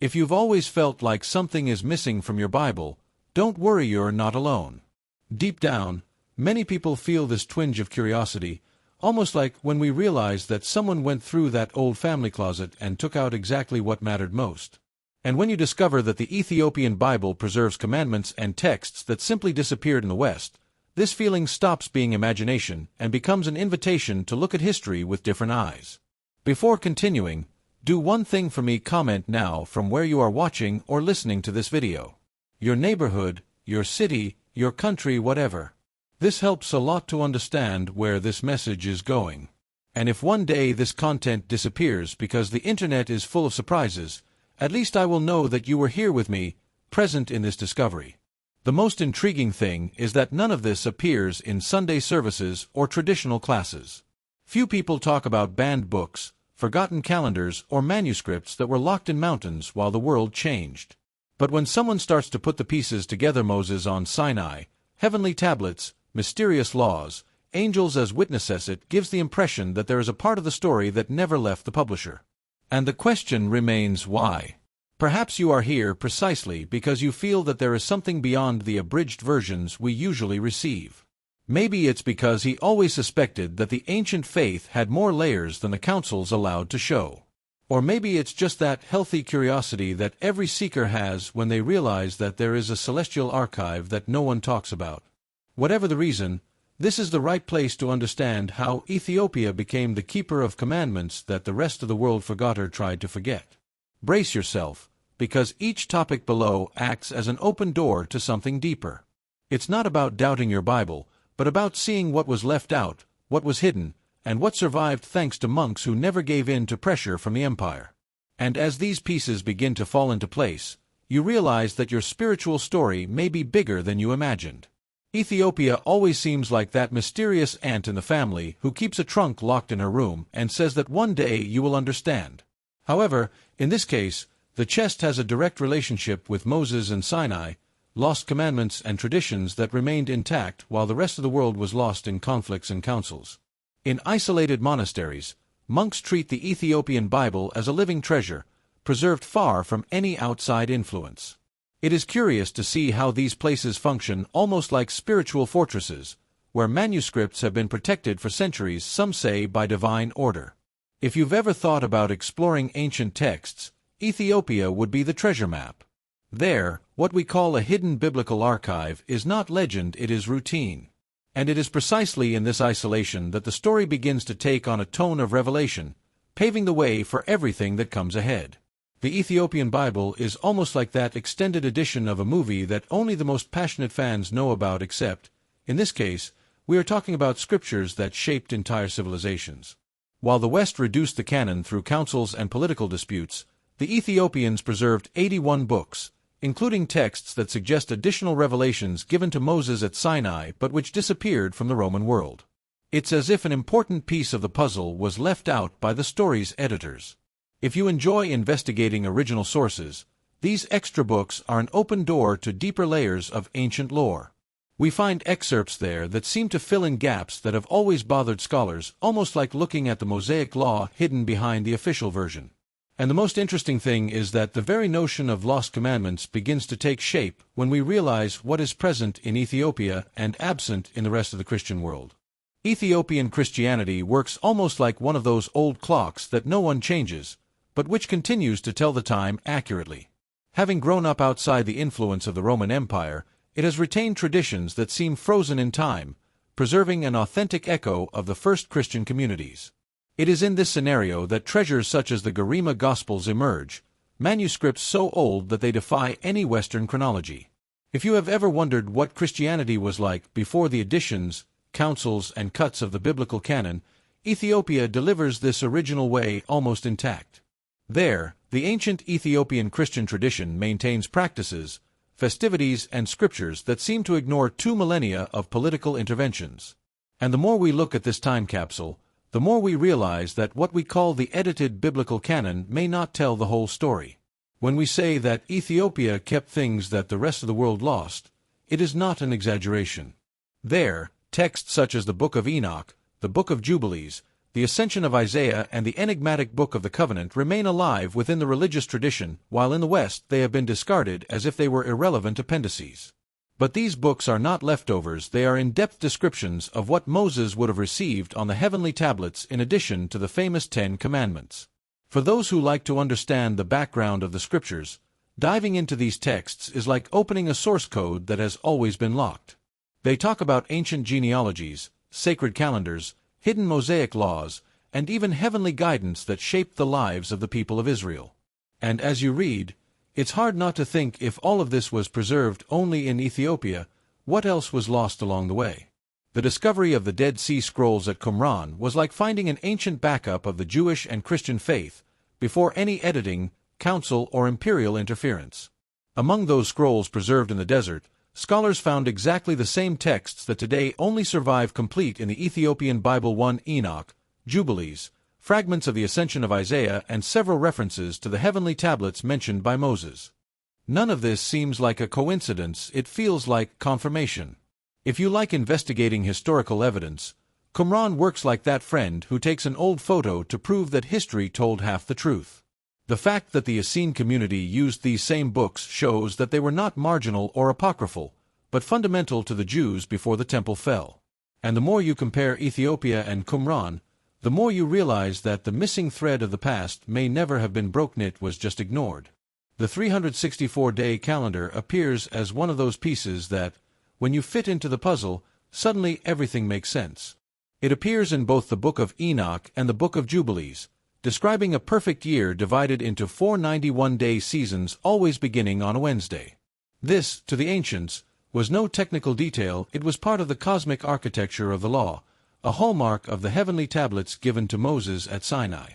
If you've always felt like something is missing from your Bible, don't worry, you're not alone. Deep down, many people feel this twinge of curiosity, almost like when we realize that someone went through that old family closet and took out exactly what mattered most. And when you discover that the Ethiopian Bible preserves commandments and texts that simply disappeared in the West, this feeling stops being imagination and becomes an invitation to look at history with different eyes. Before continuing, do one thing for me: comment now from where you are watching or listening to this video. Your neighborhood, your city, your country, whatever. This helps a lot to understand where this message is going. And if one day this content disappears because the internet is full of surprises, at least I will know that you were here with me, present in this discovery. The most intriguing thing is that none of this appears in Sunday services or traditional classes. Few people talk about banned books, forgotten calendars, or manuscripts that were locked in mountains while the world changed. But when someone starts to put the pieces together, Moses on Sinai, heavenly tablets, mysterious laws, angels as witnesses, it gives the impression that there is a part of the story that never left the publisher. And the question remains, why? Perhaps you are here precisely because you feel that there is something beyond the abridged versions we usually receive. Maybe it's because he always suspected that the ancient faith had more layers than the councils allowed to show. Or maybe it's just that healthy curiosity that every seeker has when they realize that there is a celestial archive that no one talks about. Whatever the reason, this is the right place to understand how Ethiopia became the keeper of commandments that the rest of the world forgot or tried to forget. Brace yourself, because each topic below acts as an open door to something deeper. It's not about doubting your Bible, but about seeing what was left out, what was hidden, and what survived thanks to monks who never gave in to pressure from the empire. And as these pieces begin to fall into place, you realize that your spiritual story may be bigger than you imagined. Ethiopia always seems like that mysterious aunt in the family who keeps a trunk locked in her room and says that one day you will understand. However, in this case, the chest has a direct relationship with Moses and Sinai, lost commandments and traditions that remained intact while the rest of the world was lost in conflicts and councils. In isolated monasteries, monks treat the Ethiopian Bible as a living treasure, preserved far from any outside influence. It is curious to see how these places function almost like spiritual fortresses, where manuscripts have been protected for centuries, some say by divine order. If you've ever thought about exploring ancient texts, Ethiopia would be the treasure map. There, what we call a hidden biblical archive is not legend, it is routine. And it is precisely in this isolation that the story begins to take on a tone of revelation, paving the way for everything that comes ahead. The Ethiopian Bible is almost like that extended edition of a movie that only the most passionate fans know about, except, in this case, we are talking about scriptures that shaped entire civilizations. While the West reduced the canon through councils and political disputes, the Ethiopians preserved 81 books, including texts that suggest additional revelations given to Moses at Sinai but which disappeared from the Roman world. It's as if an important piece of the puzzle was left out by the story's editors. If you enjoy investigating original sources, these extra books are an open door to deeper layers of ancient lore. We find excerpts there that seem to fill in gaps that have always bothered scholars, almost like looking at the Mosaic Law hidden behind the official version. And the most interesting thing is that the very notion of lost commandments begins to take shape when we realize what is present in Ethiopia and absent in the rest of the Christian world. Ethiopian Christianity works almost like one of those old clocks that no one changes, but which continues to tell the time accurately. Having grown up outside the influence of the Roman Empire, it has retained traditions that seem frozen in time, preserving an authentic echo of the first Christian communities. It is in this scenario that treasures such as the Garima Gospels emerge, manuscripts so old that they defy any Western chronology. If you have ever wondered what Christianity was like before the additions, councils, and cuts of the biblical canon, Ethiopia delivers this original way almost intact. There, the ancient Ethiopian Christian tradition maintains practices, festivities, and scriptures that seem to ignore 2 millennia of political interventions. And the more we look at this time capsule, the more we realize that what we call the edited biblical canon may not tell the whole story. When we say that Ethiopia kept things that the rest of the world lost, it is not an exaggeration. There, texts such as the Book of Enoch, the Book of Jubilees, the Ascension of Isaiah and the enigmatic Book of the Covenant remain alive within the religious tradition, while in the West they have been discarded as if they were irrelevant appendices. But these books are not leftovers, they are in-depth descriptions of what Moses would have received on the heavenly tablets in addition to the famous 10 Commandments. For those who like to understand the background of the Scriptures, diving into these texts is like opening a source code that has always been locked. They talk about ancient genealogies, sacred calendars, hidden Mosaic laws, and even heavenly guidance that shaped the lives of the people of Israel. And as you read, it's hard not to think, if all of this was preserved only in Ethiopia, what else was lost along the way? The discovery of the Dead Sea Scrolls at Qumran was like finding an ancient backup of the Jewish and Christian faith, before any editing, council, or imperial interference. Among those scrolls preserved in the desert, scholars found exactly the same texts that today only survive complete in the Ethiopian Bible: 1 Enoch, Jubilees, fragments of the Ascension of Isaiah, and several references to the heavenly tablets mentioned by Moses. None of this seems like a coincidence, it feels like confirmation. If you like investigating historical evidence, Qumran works like that friend who takes an old photo to prove that history told half the truth. The fact that the Essene community used these same books shows that they were not marginal or apocryphal, but fundamental to the Jews before the temple fell. And the more you compare Ethiopia and Qumran, the more you realize that the missing thread of the past may never have been broken, it was just ignored. The 364-day calendar appears as one of those pieces that, when you fit into the puzzle, suddenly everything makes sense. It appears in both the Book of Enoch and the Book of Jubilees, describing a perfect year divided into 4 91-day seasons, always beginning on a Wednesday. This, to the ancients, was no technical detail, it was part of the cosmic architecture of the law, a hallmark of the heavenly tablets given to Moses at Sinai.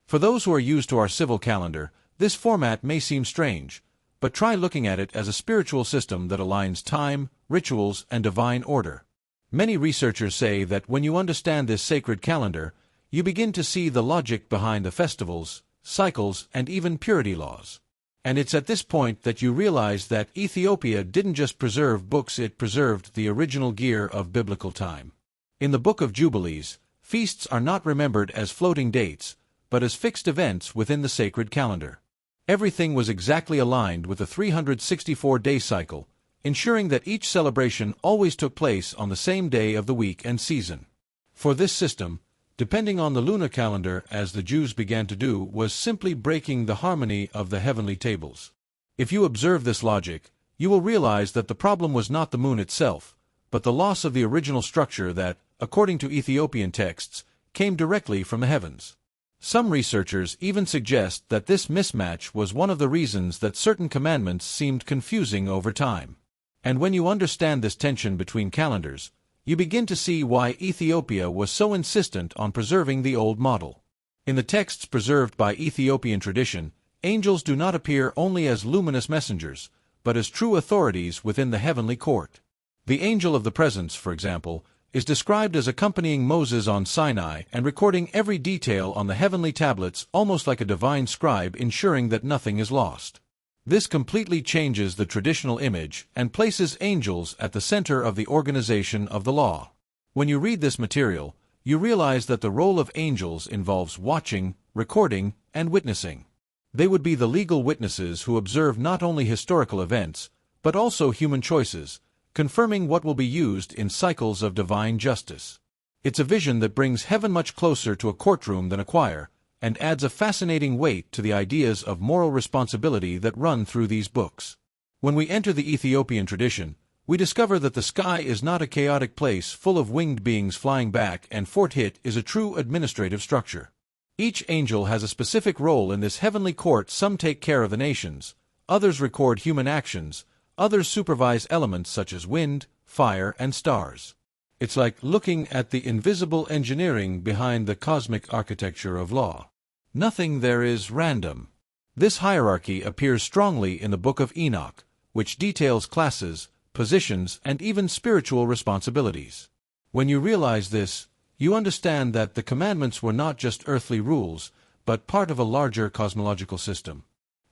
For those who are used to our civil calendar, this format may seem strange, but try looking at it as a spiritual system that aligns time, rituals, and divine order. Many researchers say that when you understand this sacred calendar, you begin to see the logic behind the festivals, cycles, and even purity laws. And it's at this point that you realize that Ethiopia didn't just preserve books, it preserved the original gear of biblical time. In the Book of Jubilees, feasts are not remembered as floating dates, but as fixed events within the sacred calendar. Everything was exactly aligned with the 364-day cycle, ensuring that each celebration always took place on the same day of the week and season. For this system, depending on the lunar calendar, as the Jews began to do, was simply breaking the harmony of the heavenly tables. If you observe this logic, you will realize that the problem was not the moon itself, but the loss of the original structure that, according to Ethiopian texts, came directly from the heavens. Some researchers even suggest that this mismatch was one of the reasons that certain commandments seemed confusing over time. And when you understand this tension between calendars, you begin to see why Ethiopia was so insistent on preserving the old model. In the texts preserved by Ethiopian tradition, angels do not appear only as luminous messengers, but as true authorities within the heavenly court. The angel of the presence, for example, is described as accompanying Moses on Sinai and recording every detail on the heavenly tablets, almost like a divine scribe, ensuring that nothing is lost. This completely changes the traditional image and places angels at the center of the organization of the law. When you read this material, you realize that the role of angels involves watching, recording, and witnessing. They would be the legal witnesses who observe not only historical events, but also human choices, confirming what will be used in cycles of divine justice. It's a vision that brings heaven much closer to a courtroom than a choir, and adds a fascinating weight to the ideas of moral responsibility that run through these books. When we enter the Ethiopian tradition, we discover that the sky is not a chaotic place full of winged beings flying back and forth. It is a true administrative structure. Each angel has a specific role in this heavenly court. Some take care of the nations, others record human actions, others supervise elements such as wind, fire, and stars. It's like looking at the invisible engineering behind the cosmic architecture of law. Nothing there is random. This hierarchy appears strongly in the Book of Enoch, which details classes, positions, and even spiritual responsibilities. When you realize this, you understand that the commandments were not just earthly rules, but part of a larger cosmological system.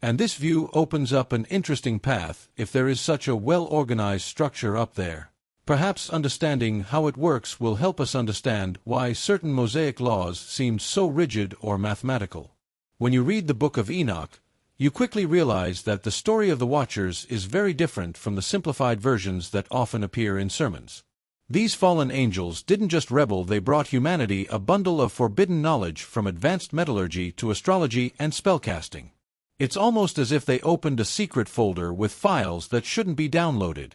And this view opens up an interesting path if there is such a well-organized structure up there. Perhaps understanding how it works will help us understand why certain Mosaic laws seem so rigid or mathematical. When you read the Book of Enoch, you quickly realize that the story of the Watchers is very different from the simplified versions that often appear in sermons. These fallen angels didn't just rebel, they brought humanity a bundle of forbidden knowledge from advanced metallurgy to astrology and spellcasting. It's almost as if they opened a secret folder with files that shouldn't be downloaded.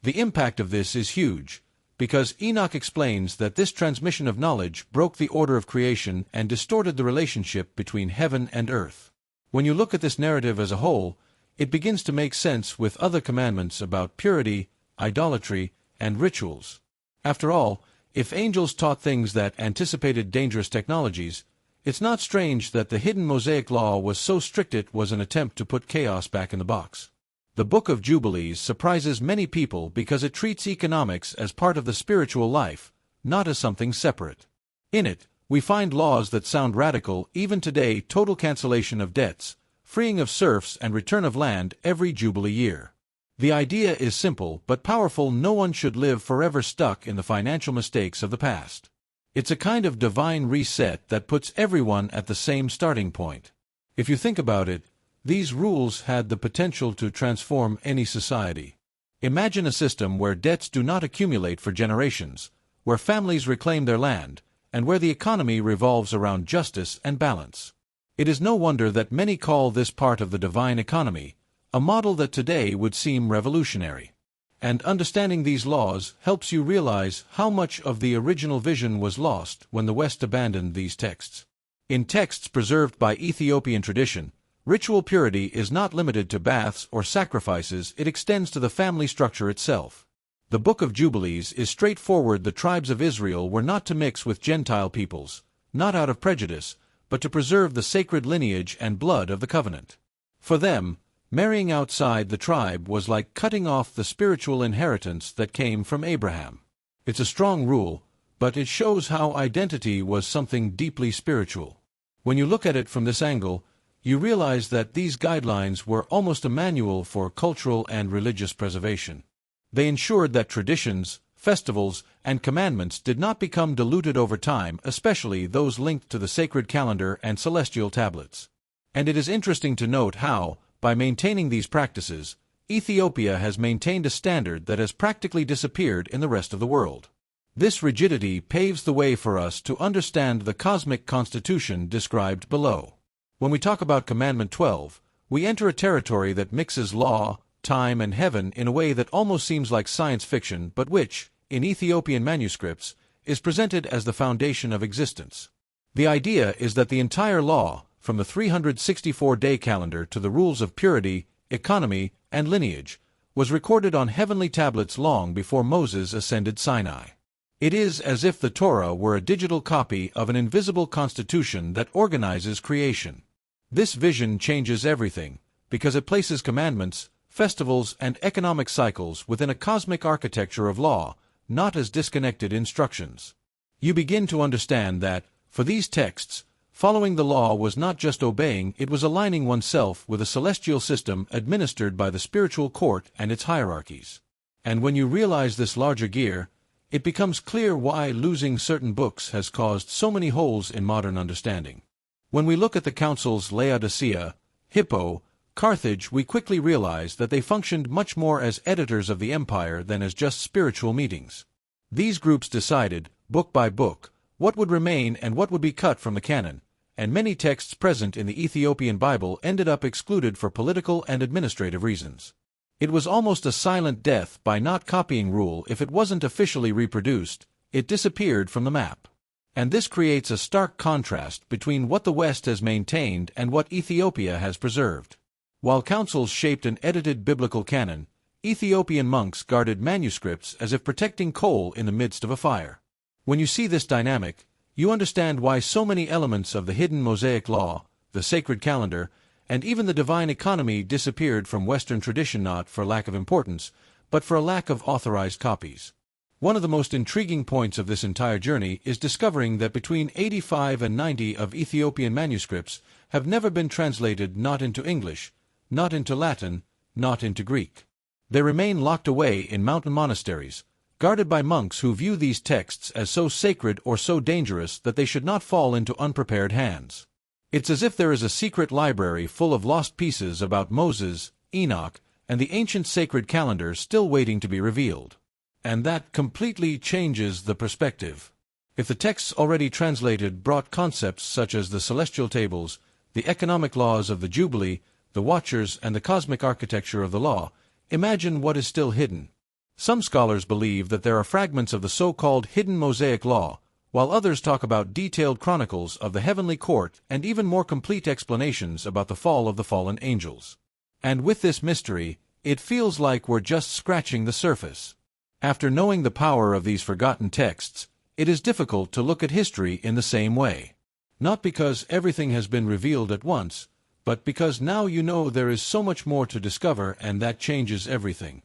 The impact of this is huge, because Enoch explains that this transmission of knowledge broke the order of creation and distorted the relationship between heaven and earth. When you look at this narrative as a whole, it begins to make sense with other commandments about purity, idolatry, and rituals. After all, if angels taught things that anticipated dangerous technologies, it's not strange that the hidden Mosaic law was so strict it was an attempt to put chaos back in the box. The Book of Jubilees surprises many people because it treats economics as part of the spiritual life, not as something separate. In it, we find laws that sound radical even today: total cancellation of debts, freeing of serfs, and return of land every Jubilee year. The idea is simple but powerful: no one should live forever stuck in the financial mistakes of the past. It's a kind of divine reset that puts everyone at the same starting point. If you think about it, these rules had the potential to transform any society. Imagine a system where debts do not accumulate for generations, where families reclaim their land, and where the economy revolves around justice and balance. It is no wonder that many call this part of the divine economy, a model that today would seem revolutionary. And understanding these laws helps you realize how much of the original vision was lost when the West abandoned these texts. In texts preserved by Ethiopian tradition, ritual purity is not limited to baths or sacrifices, it extends to the family structure itself. The Book of Jubilees is straightforward: the tribes of Israel were not to mix with Gentile peoples, not out of prejudice, but to preserve the sacred lineage and blood of the covenant. For them, marrying outside the tribe was like cutting off the spiritual inheritance that came from Abraham. It's a strong rule, but it shows how identity was something deeply spiritual. When you look at it from this angle, you realize that these guidelines were almost a manual for cultural and religious preservation. They ensured that traditions, festivals, and commandments did not become diluted over time, especially those linked to the sacred calendar and celestial tablets. And it is interesting to note how, by maintaining these practices, Ethiopia has maintained a standard that has practically disappeared in the rest of the world. This rigidity paves the way for us to understand the cosmic constitution described below. When we talk about Commandment 12, we enter a territory that mixes law, time, and heaven in a way that almost seems like science fiction, but which, in Ethiopian manuscripts, is presented as the foundation of existence. The idea is that the entire law, from the 364-day calendar to the rules of purity, economy, and lineage, was recorded on heavenly tablets long before Moses ascended Sinai. It is as if the Torah were a digital copy of an invisible constitution that organizes creation. This vision changes everything, because it places commandments, festivals, and economic cycles within a cosmic architecture of law, not as disconnected instructions. You begin to understand that, for these texts, following the law was not just obeying, it was aligning oneself with a celestial system administered by the spiritual court and its hierarchies. And when you realize this larger gear, it becomes clear why losing certain books has caused so many holes in modern understanding. When we look at the councils Laodicea, Hippo, Carthage, we quickly realize that they functioned much more as editors of the empire than as just spiritual meetings. These groups decided, book by book, what would remain and what would be cut from the canon, and many texts present in the Ethiopian Bible ended up excluded for political and administrative reasons. It was almost a silent death. By not copying rule, if it wasn't officially reproduced, it disappeared from the map. And this creates a stark contrast between what the West has maintained and what Ethiopia has preserved. While councils shaped an edited biblical canon, Ethiopian monks guarded manuscripts as if protecting coal in the midst of a fire. When you see this dynamic, you understand why so many elements of the hidden Mosaic law, the sacred calendar, and even the divine economy disappeared from Western tradition, not for lack of importance, but for a lack of authorized copies. One of the most intriguing points of this entire journey is discovering that between 85 and 90 of Ethiopian manuscripts have never been translated, not into English, not into Latin, not into Greek. They remain locked away in mountain monasteries, guarded by monks who view these texts as so sacred or so dangerous that they should not fall into unprepared hands. It's as if there is a secret library full of lost pieces about Moses, Enoch, and the ancient sacred calendar still waiting to be revealed. And that completely changes the perspective. If the texts already translated brought concepts such as the celestial tables, the economic laws of the Jubilee, the Watchers, and the cosmic architecture of the law, imagine what is still hidden. Some scholars believe that there are fragments of the so-called hidden Mosaic law, while others talk about detailed chronicles of the heavenly court and even more complete explanations about the fall of the fallen angels. And with this mystery, it feels like we're just scratching the surface. After knowing the power of these forgotten texts, it is difficult to look at history in the same way. Not because everything has been revealed at once, but because now you know there is so much more to discover, and that changes everything.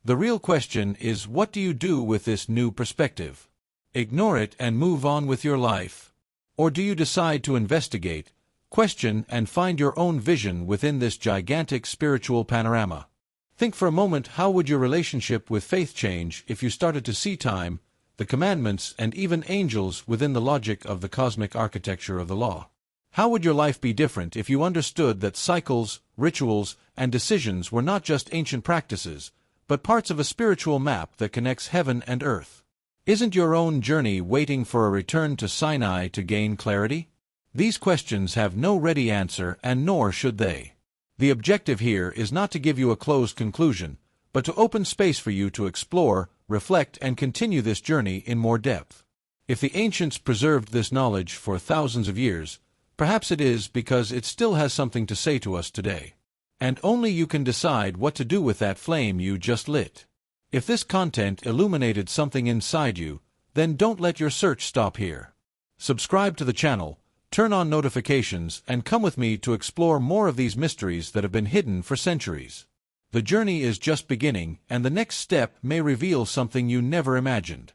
The real question is, what do you do with this new perspective? Ignore it and move on with your life? Or do you decide to investigate, question, and find your own vision within this gigantic spiritual panorama? Think for a moment, how would your relationship with faith change if you started to see time, the commandments, and even angels within the logic of the cosmic architecture of the law? How would your life be different if you understood that cycles, rituals, and decisions were not just ancient practices, but parts of a spiritual map that connects heaven and earth? Isn't your own journey waiting for a return to Sinai to gain clarity? These questions have no ready answer, and nor should they. The objective here is not to give you a closed conclusion, but to open space for you to explore, reflect, and continue this journey in more depth. If the ancients preserved this knowledge for thousands of years, perhaps it is because it still has something to say to us today. And only you can decide what to do with that flame you just lit. If this content illuminated something inside you, then don't let your search stop here. Subscribe to the channel, turn on notifications, and come with me to explore more of these mysteries that have been hidden for centuries. The journey is just beginning, and the next step may reveal something you never imagined.